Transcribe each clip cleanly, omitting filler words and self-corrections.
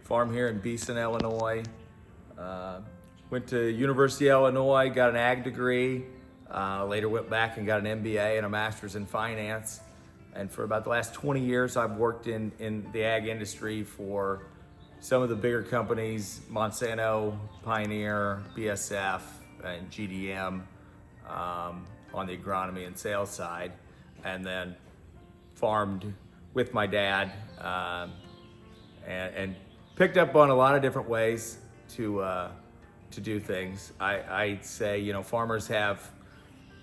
farm here in Beason, Illinois. Went to University of Illinois, got an ag degree. Later went back and got an MBA and a master's in finance. And for about the last 20 years, I've worked in the ag industry for some of the bigger companies, Monsanto, Pioneer, BSF, and GDM on the agronomy and sales side. And then farmed with my dad and picked up on a lot of different ways to do things. I'd say, you know, farmers have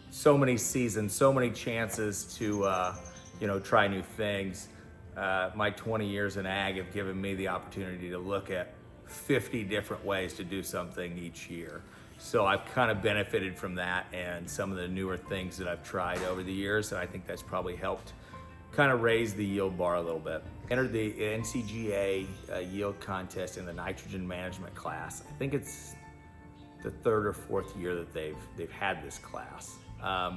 so many seasons, so many chances to, you know, try new things. My 20 years in ag have given me the opportunity to look at 50 different ways to do something each year. So I've kind of benefited from that and some of the newer things that I've tried over the years, and I think that's probably helped kind of raise the yield bar a little bit. Entered the NCGA Yield Contest in the nitrogen management class. I think it's the third or fourth year that they've had this class.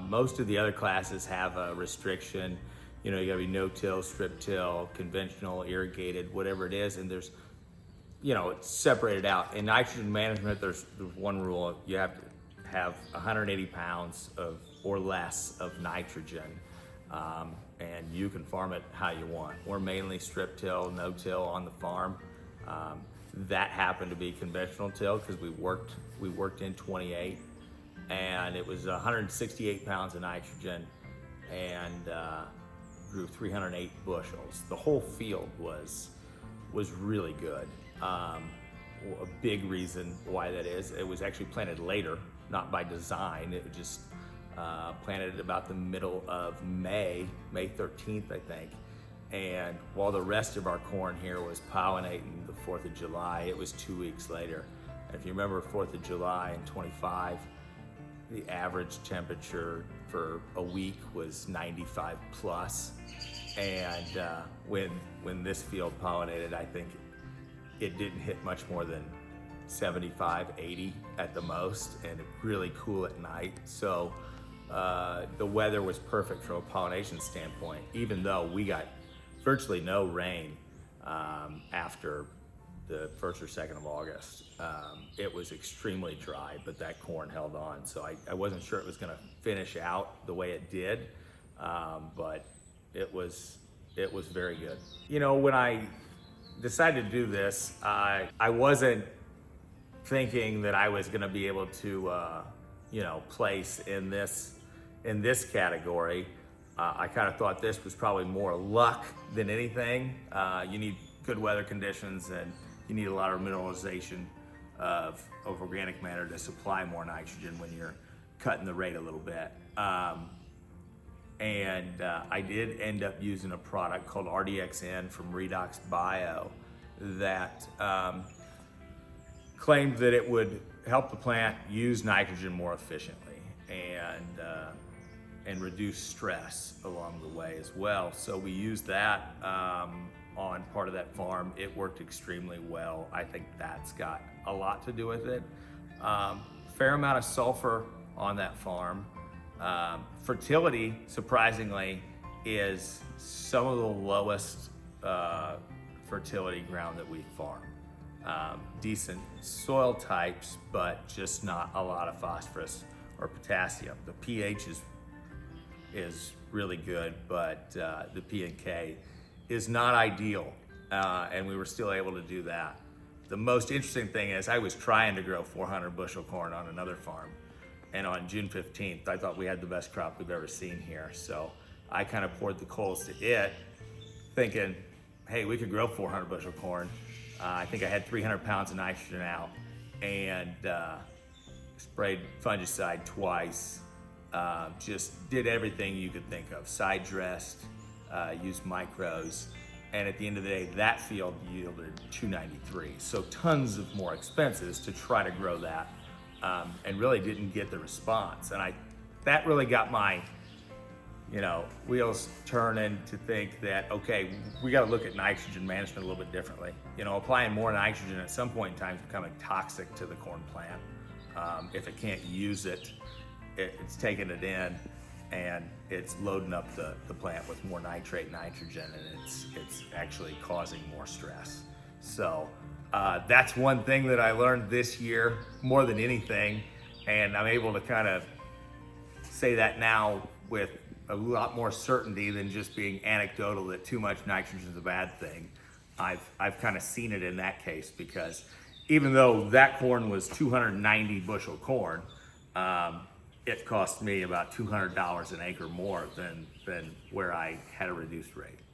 Most of the other classes have a restriction. You know, you gotta be no-till, strip-till, conventional, irrigated, whatever it is, and there's, you know, it's separated out. In nitrogen management, there's one rule: you have to have 180 pounds of or less of nitrogen, and you can farm it how you want. We're mainly strip-till, no-till on the farm. That happened to be conventional till because we worked in 28, and it was 168 pounds of nitrogen and grew 308 bushels. The whole field was really good. A big reason why that is, it was actually planted later, not by design. It was just planted about the middle of May 13th, I think. And while the rest of our corn here was pollinating the 4th of July, it was 2 weeks later. And if you remember 4th of July in 25, the average temperature for a week was 95 plus. And when this field pollinated, I think it didn't hit much more than 75, 80 at the most, and really cool at night. So the weather was perfect from a pollination standpoint, even though we got virtually no rain after the 1st or 2nd of August. It was extremely dry, but that corn held on. So I wasn't sure it was gonna finish out the way it did, but it was very good. You know, when I decided to do this, I wasn't thinking that I was gonna be able to, you know, place in this category. I kind of thought this was probably more luck than anything. You need good weather conditions and you need a lot of mineralization of organic matter to supply more nitrogen when you're cutting the rate a little bit. I did end up using a product called RDXN from Redox Bio that claimed that it would help the plant use nitrogen more efficiently and reduce stress along the way as well. So we used that on part of that farm. It worked extremely well. I think that's got a lot to do with it. Fair amount of sulfur on that farm. Fertility, surprisingly, is some of the lowest fertility ground that we farm. Decent soil types, but just not a lot of phosphorus or potassium. The pH is really good, but the P and K is not ideal, and we were still able to do that. The most interesting thing is I was trying to grow 400 bushel corn on another farm, and on June 15th, I thought we had the best crop we've ever seen here. So I kind of poured the coals to it, thinking, hey, we could grow 400 bushel corn. I think I had 300 pounds of nitrogen out, and sprayed fungicide twice. Just did everything you could think of. Side dressed, used micros, and at the end of the day, that field yielded 293. So tons of more expenses to try to grow that, and really didn't get the response. And that really got my, you know, wheels turning to think that, okay, we got to look at nitrogen management a little bit differently. You know, applying more nitrogen at some point in time is becoming toxic to the corn plant. If it can't use it, it's taking it in and it's loading up the plant with more nitrate nitrogen, and it's actually causing more stress. So That's one thing that I learned this year more than anything, and I'm able to kind of say that now with a lot more certainty than just being anecdotal that too much nitrogen is a bad thing. I've kind of seen it in that case, because even though that corn was 290 bushel corn, it cost me about $200 an acre more than where I had a reduced rate.